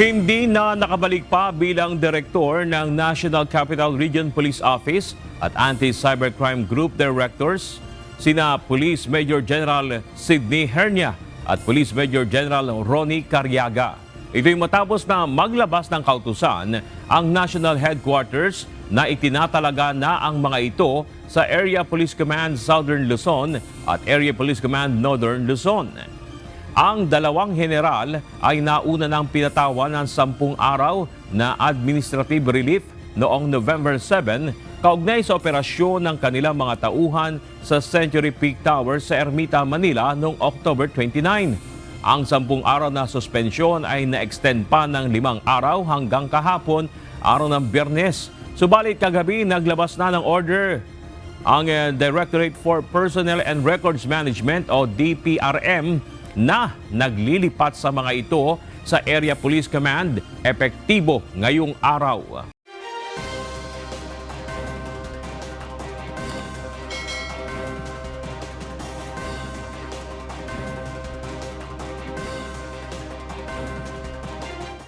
Hindi na nakabalik pa bilang direktor ng National Capital Region Police Office at Anti-Cybercrime Group Directors sina Police Major General Sidney Hernia at Police Major General Ronnie Carriaga. Ito'y matapos na maglabas ng kautusan ang National Headquarters na itinatalaga na ang mga ito sa Area Police Command Southern Luzon at Area Police Command Northern Luzon. Ang dalawang general ay nauna ng pinatawan ng 10 araw na administrative relief noong November 7 kaugnay sa operasyon ng kanilang mga tauhan sa Century Peak Tower sa Ermita, Manila noong October 29. Ang 10 araw na suspensyon ay na-extend pa ng 5 araw hanggang kahapon, araw ng Biyernes. Subalit kagabi naglabas na ng order ang Directorate for Personnel and Records Management o DPRM na naglilipat sa mga ito sa Area Police Command epektibo ngayong araw.